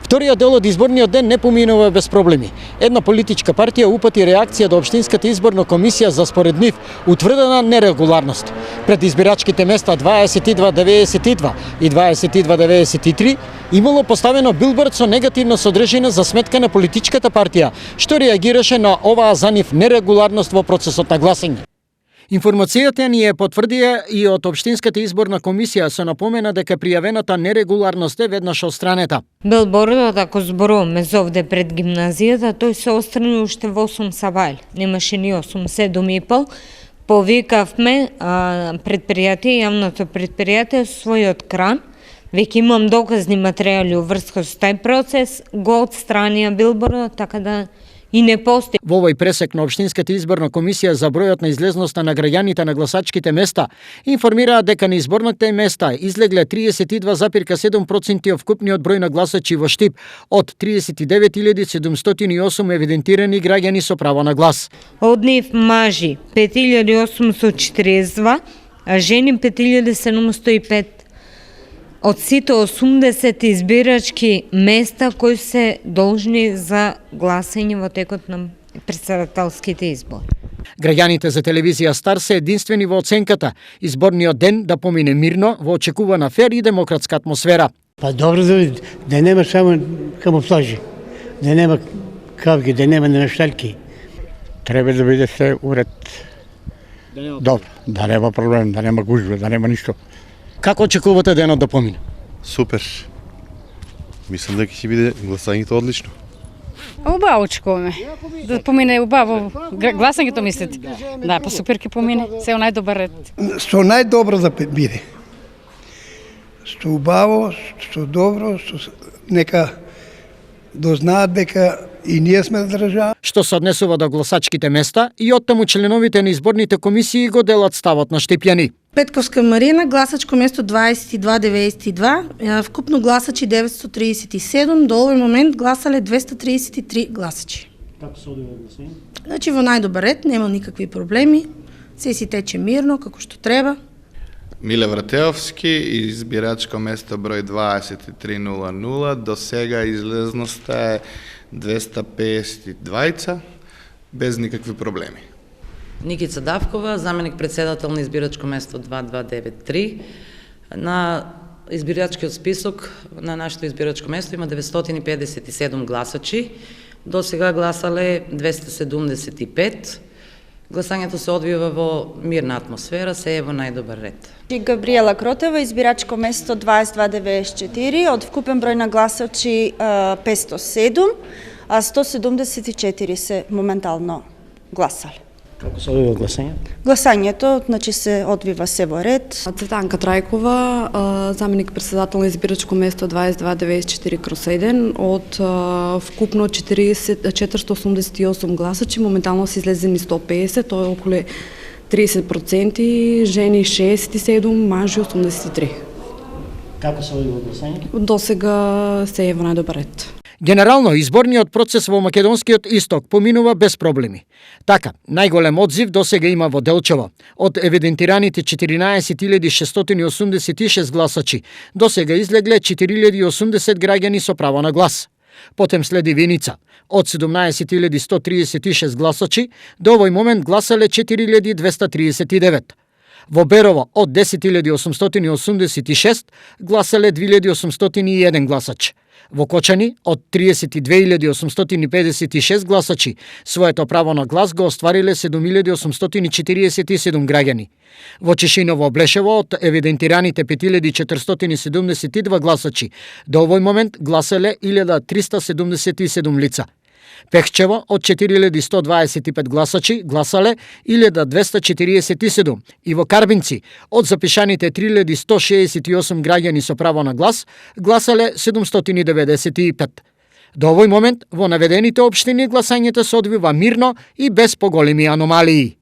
Вториот дел од изборниот ден не поминува без проблеми. Една политичка партија упати реакција до Општинската изборна комисија за според нив утврдена нерегуларност. Пред избирачките места 2292 и 2293 имало поставено билборд со негативна содржина за сметка на политичката партија, што реагираше на оваа за нив нерегуларност во процесот на гласање. Информацијата ни е потврдија и од Општинската изборна комисија со напомена дека пријавената нерегуларност е веднаш отстранета. Билбордот, ако зборуваме за овде пред гимназијата, тој се отстрани уште во 8 сабајл. Немаше ни 8, 7,5. Повикавме предпријатие, јавното предпријатие со својот кран. Веќе имам доказни материјали уврска со тај процес, го отстранија билбордот, така да и не постои. Во овој пресек на Општинската изборна комисија за бројот на излезноста на граѓаните на гласачките места информираа дека на изборните места излегле 32,7% од вкупниот број на гласачи во Штип од 39.708 евидентирани граѓани со право на глас. Од нив мажи 5.842, а жени 5.705. Од сите 80 избирачки места кои се должни за гласање во текот на претседателските избори. Граѓаните за телевизија Стар се единствени во оценката изборниот ден да помине мирно во очекувана фер и демократска атмосфера. Па добро да нема само камуфлажи, да нема кавги, да нема намешталки. Треба да биде се уред. Добро, да нема проблем, да нема гужва, да нема ништо. Како очекувате денот да помине? Супер. Мислам дека ќе биде гласањето одлично. Убаво очекуваме. Да помине убаво гласањето мислите. Да, па супер ќе помине. Се најдобар ред. Што најдобро да биде. Што убаво, што добро, што нека дознаат дека и ние сме држава. Што се однесува до гласачките места и оттаму членовите на изборните комисии го делат ставот на Штипјани. Петковска Марина, гласачко место 2292, вкупно гласачи 937, до овој момент гласале 233 гласачи. Како се одвива гласање? Значи во најдобар ред, нема никакви проблеми, се си тече мирно, како што треба. Миле Вратеовски, избирачко место број 2300, до сега излезноста е 252, без никакви проблеми. Никица Давкова, заменик председател на избирачко место 2293. На избирачкиот список на нашето избирачко место има 957 гласачи. До сега гласале 275. Гласањето се одвива во мирна атмосфера, се е во најдобар ред. Габриела Кротева, избирачко место 2294, од вкупен број на гласачи 507, а 174 се моментално гласале. Како се одвива гласање? Гласањето, значи се одвива се во ред. Цветанка Трајкова, заменик председател на избирачко место 2294/1, од вкупно 488 гласачи, моментално се излезени 150, тоа е околу 30%, жени 67, мажи 83. Како се одвива гласањето? До сега се е во најдобар ред. Генерално, изборниот процес во Македонскиот исток поминува без проблеми. Така, најголем одзив досега има во Делчево. Од евидентираните 14.686 гласачи, досега излегле 4.080 граѓани со право на глас. Потем следи Виница. Од 17.136 гласачи, до овој момент гласале 4.239. Во Берово од 10.886 гласале 2.801 гласач. Во Кочани од 32.856 гласачи своето право на глас го оствариле 7.847 граѓани. Во Чешиново Блешево од евидентираните 5.472 гласачи до овој момент гласале 1.377 лица. Пехчево од 4.125 гласачи гласале 1.247 и во Карбинци од запишаните 3.168 граѓани со право на глас гласале 795. До овој момент во наведените општини гласањето се одвива мирно и без поголеми аномалии.